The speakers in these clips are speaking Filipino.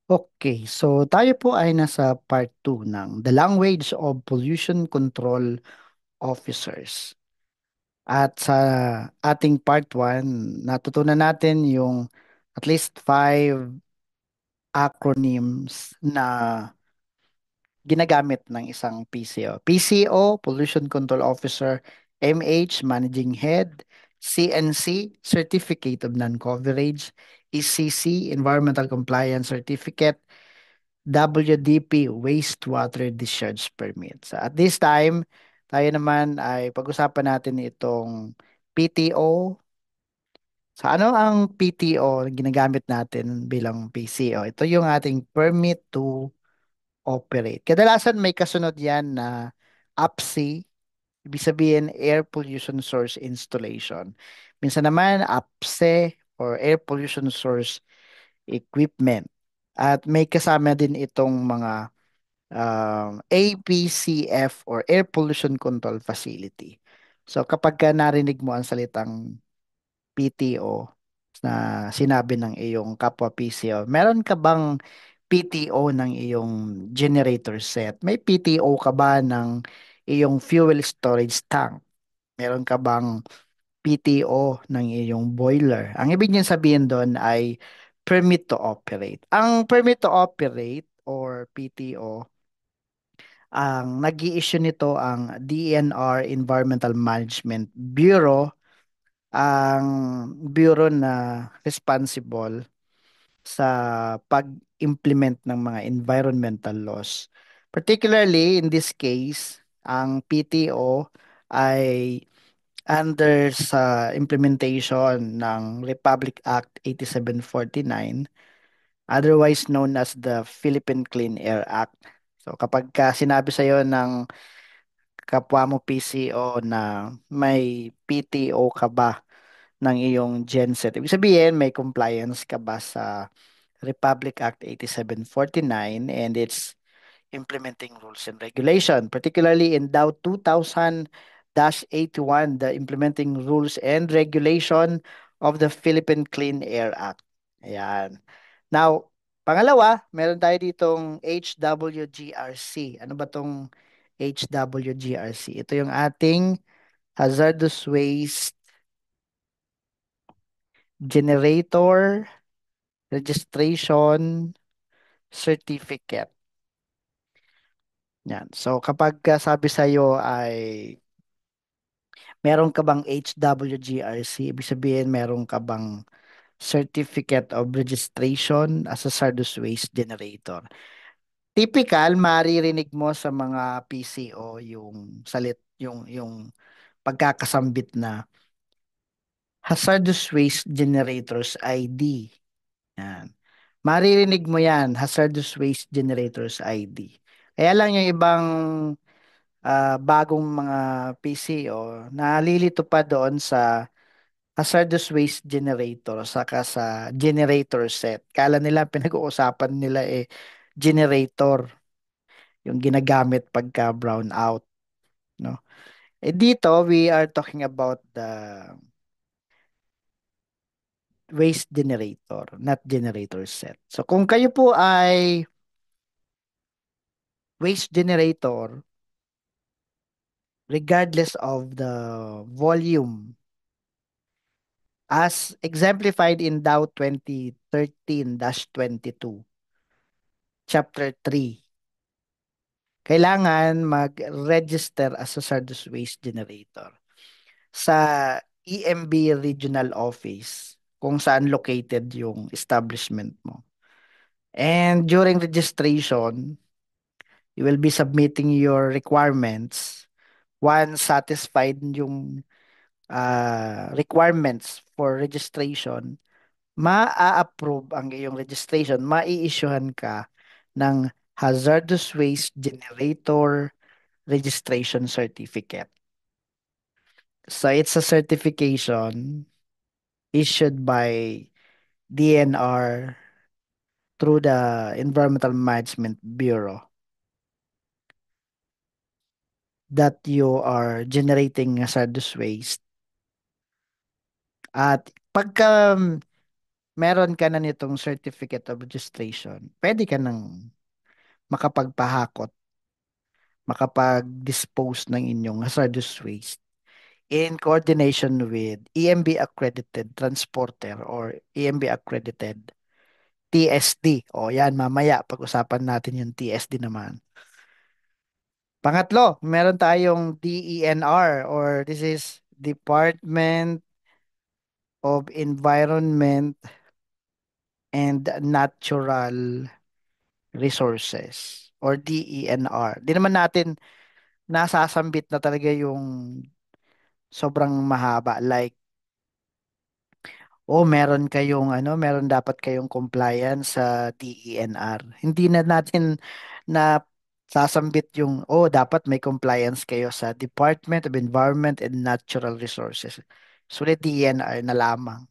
Okay, so tayo po ay nasa part 2 ng The Language of Pollution Control Officers. At sa ating part 1, natutunan natin yung at least 5 acronyms na ginagamit ng isang PCO. PCO, Pollution Control Officer; MH, Managing Head; CNC, Certificate of Non-Coverage; ECC, Environmental Compliance Certificate; WDP, Wastewater Discharge Permit. So at this time, tayo naman ay pag-usapan natin itong PTO. So ano ang PTO na ginagamit natin bilang PCO? Ito yung ating Permit to Operate. Kadalasan may kasunod yan na APSI, ibig sabihin Air Pollution Source Installation. Minsan naman APSE or Air Pollution Source Equipment. At may kasama din itong mga APCF or Air Pollution Control Facility. So kapag ka narinig mo ang salitang PTO na sinabi ng iyong kapwa PCO, meron ka bang PTO ng iyong generator set? May PTO ka ba ng iyong fuel storage tank? Meron ka bang PTO ng iyong boiler? Ang ibig niyan sabihin doon ay permit to operate. Ang permit to operate or PTO, ang nag-i-issue nito ang DENR Environmental Management Bureau, ang bureau na responsible sa pag-implement ng mga environmental laws. Particularly in this case, ang PTO ay under sa implementation ng Republic Act 8749, otherwise known as the Philippine Clean Air Act. So kapag ka sinabi sa iyo ng kapwa mo PCO na may PTO ka ba ng iyong genset, ibig sabihin may compliance ka ba sa Republic Act 8749 and its implementing rules and regulation, particularly in DOW 2000-81, the implementing rules and regulation of the Philippine Clean Air Act. Ayan. Now, pangalawa, meron tayo ditong HWGRC. Ano ba tong HWGRC? Ito yung ating Hazardous Waste Generator Registration Certificate. Yan. So kapag sabi sa iyo ay meron ka bang HWGRC, ibig sabihin meron ka bang Certificate of Registration as a Hazardous Waste Generator. Typical, maririnig mo sa mga PCO yung yung pagkakasambit na Hazardous Waste Generators ID. Yan. Maririnig mo yan, Hazardous Waste Generators ID. Kaya lang yung ibang bagong mga PCO, nalilito pa doon sa hazardous waste generator saka sa generator set. Kala nila pinag-uusapan nila generator yung ginagamit pagka brown out, no? Dito we are talking about the waste generator, not generator set. So kung kayo po ay waste generator, regardless of the volume as exemplified in Dow 2013-22, Chapter 3, kailangan mag-register as a hazardous waste generator sa EMB Regional Office kung saan located yung establishment mo. And during registration, you will be submitting your requirements. Once satisfied yung requirements for registration, ma-approve ang iyong registration, mai-issuehan ka ng Hazardous Waste Generator Registration Certificate. So it's a certification issued by DNR through the Environmental Management Bureau that you are generating hazardous waste. At pagka meron ka na nitong certificate of registration, pwede ka nang makapagpahakot, makapag-dispose ng inyong hazardous waste in coordination with EMB accredited transporter or EMB accredited TSD. O yan, mamaya pag-usapan natin yung TSD naman. Pangatlo, meron tayong DENR or this is Department of Environment and Natural Resources or DENR. Di naman natin nasasambit na talaga yung sobrang mahaba. Like, oh, meron kayong meron dapat kayong compliance sa DENR. Hindi na natin na sasambit yung, oh, dapat may compliance kayo sa Department of Environment and Natural Resources. Sulit DENR na lamang.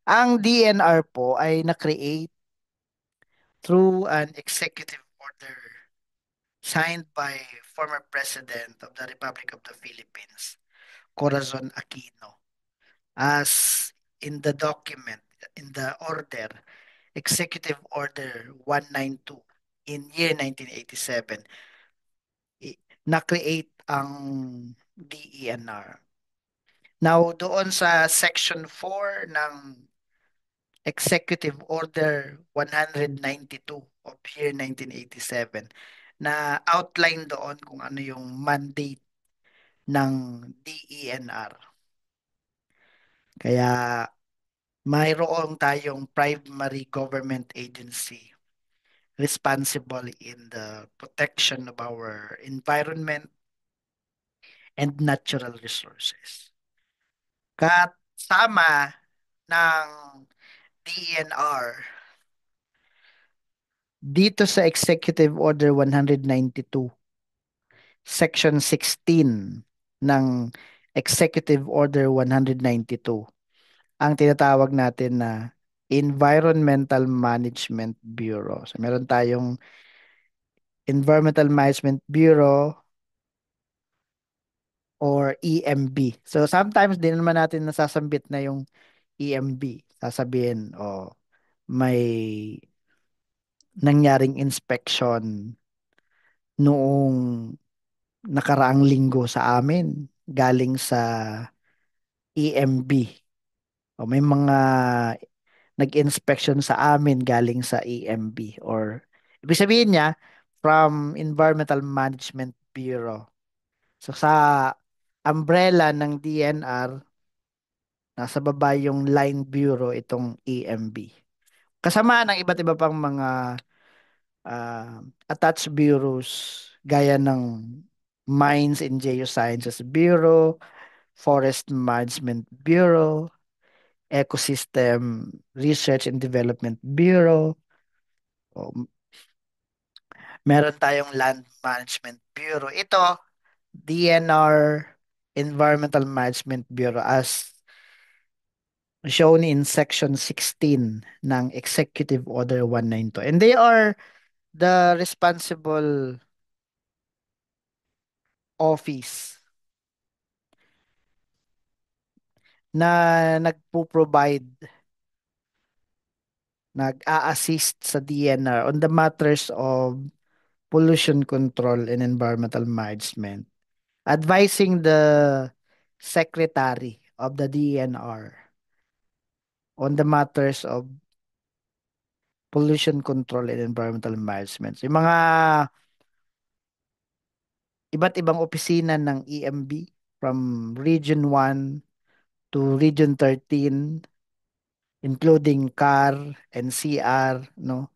Ang DENR po ay na-create through an executive order signed by former President of the Republic of the Philippines, Corazon Aquino, as in the document, in the order, Executive Order 192 in year 1987, na-create ang DENR. Now, doon sa Section 4 ng Executive Order 192 of year 1987, na outline doon kung ano yung mandate ng DENR. Kaya mayroon tayong primary government agency responsible in the protection of our environment and natural resources. Kasama ng DENR dito sa Executive Order 192, Section 16 ng Executive Order 192, ang tinatawag natin na Environmental Management Bureau. So meron tayong Environmental Management Bureau or EMB. So sometimes din naman natin nasasambit na yung EMB. Sasabihin, oh, may nangyaring inspection noong nakaraang linggo sa amin galing sa EMB. O may mga nag-inspection sa amin galing sa EMB or ibig sabihin niya from Environmental Management Bureau. So sa umbrella ng DNR, nasa baba yung line bureau itong EMB. Kasama ng iba't iba pang mga attached bureaus gaya ng Mines and Geosciences Bureau, Forest Management Bureau, Ecosystem Research and Development Bureau, o, meron tayong Land Management Bureau. Ito, DNR, Environmental Management Bureau as shown in Section 16 ng Executive Order 192. And they are the responsible office na nagpo-provide, nag-a-assist sa DNR on the matters of pollution control and environmental management, advising the secretary of the DNR on the matters of pollution control and environmental management. Yung mga iba't ibang opisina ng EMB from Region 1 to Region 13, including CAR, NCR, no?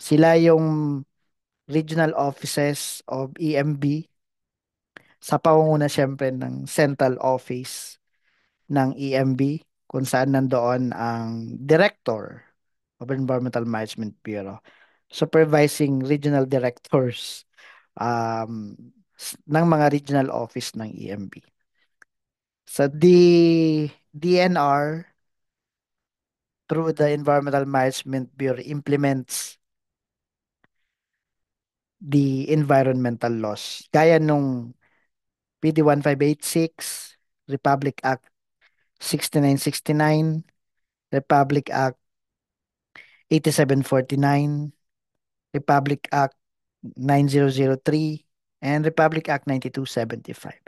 Sila yung regional offices of EMB sa pangunguna siyempre ng central office ng EMB kung saan nandoon ang Director of Environmental Management Bureau, supervising regional directors ng mga regional office ng EMB. Sa DNR, through the Environmental Management Bureau, implements the environmental laws. Gaya nung PD 1586, Republic Act 6969, Republic Act 8749, Republic Act 9003, and Republic Act 9275.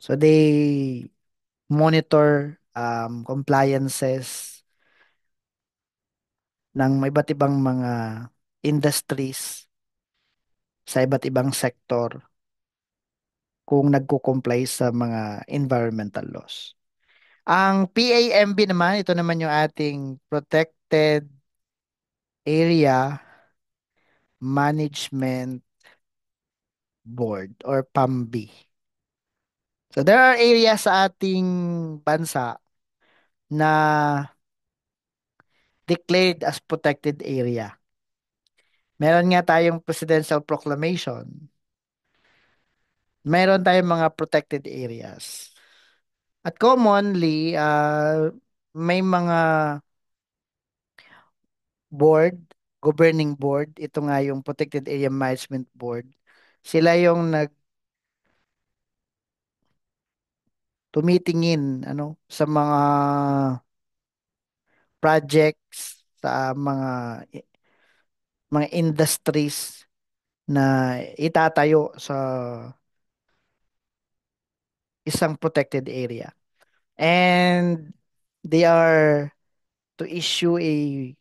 So they monitor compliances ng iba't ibang mga industries sa iba't ibang sektor kung nagko-comply sa mga environmental laws. Ang PAMB naman, ito naman yung ating Protected Area Management Board or PAMB. So there are areas sa ating bansa na declared as protected area. Meron nga tayong presidential proclamation. Meron tayong mga protected areas. At commonly, may mga board, governing board, ito nga yung Protected Area Management Board. Sila yung tumitingin sa mga projects, sa mga industries na itatayo sa isang protected area. And they are to issue a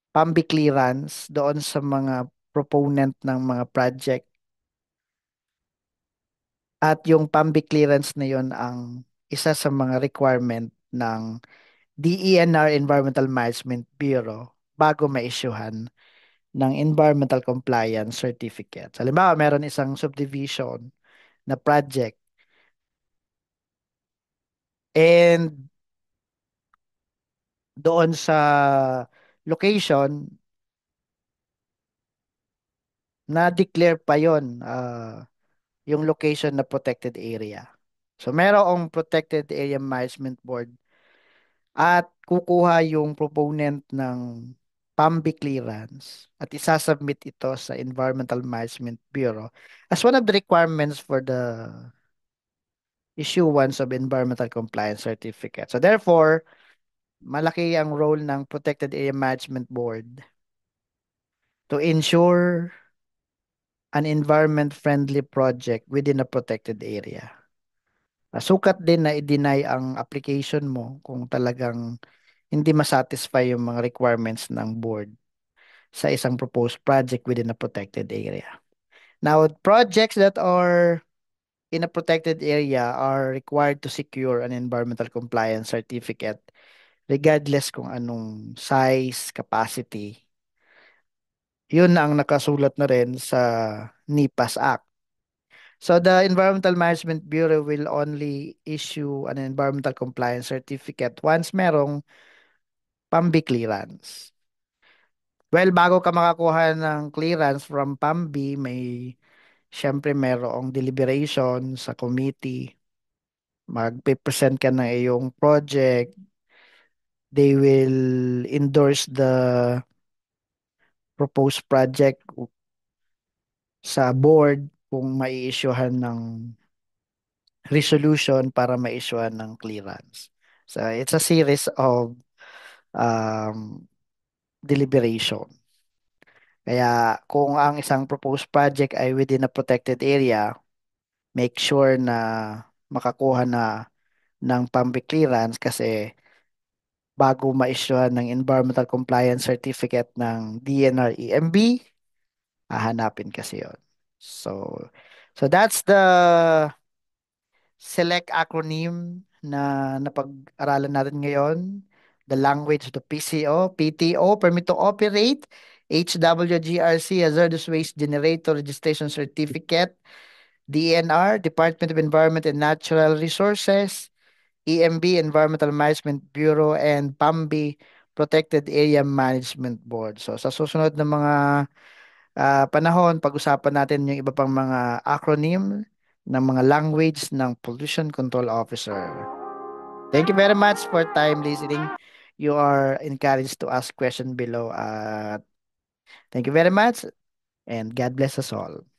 PAMBI clearance doon sa mga proponent ng mga project. At yung PAMBI clearance na yon ang isa sa mga requirement ng DENR Environmental Management Bureau bago ma-issuehan ng Environmental Compliance Certificate. Halimbawa, meron isang subdivision na project and doon sa location na-declare pa yon yung location na protected area. So, merong Protected Area Management Board at kukuha yung proponent ng PAMBI clearance at isasubmit ito sa Environmental Management Bureau as one of the requirements for the issuance of Environmental Compliance Certificate. So therefore, malaki ang role ng Protected Area Management Board to ensure an environment-friendly project within a protected area. Sukat din na i-deny ang application mo kung talagang hindi masatisfy yung mga requirements ng board sa isang proposed project within a protected area. Now, projects that are in a protected area are required to secure an environmental compliance certificate regardless kung anong size, capacity. Yun ang nakasulat na rin sa NIPAS Act. So the Environmental Management Bureau will only issue an environmental compliance certificate once merong PAMBI clearance. Well, bago ka makakuha ng clearance from PAMBI, syempre merong deliberation sa committee. Magpe-present ka ng iyong project. They will endorse the proposed project sa board kung mai-issuehan ng resolution para ma-issuehan ng clearance. So it's a series of um, deliberation. Kaya kung ang isang proposed project ay within a protected area, make sure na makakuha na ng PAMBI clearance kasi bago ma-issuehan ng Environmental Compliance Certificate ng DNR-EMB, hahanapin kasi yon. So, so that's the select acronym na napag-aralan natin ngayon. The language of the PCO, PTO, Permit to Operate, HWGRC, Hazardous Waste Generator Registration Certificate, DNR, Department of Environment and Natural Resources, EMB, Environmental Management Bureau, and PAMBI, Protected Area Management Board. So sa susunod na mga panahon, pag-usapan natin yung iba pang mga acronym ng mga language ng Pollution Control Officer. Thank you very much for time listening. You are encouraged to ask question below. Thank you very much and God bless us all.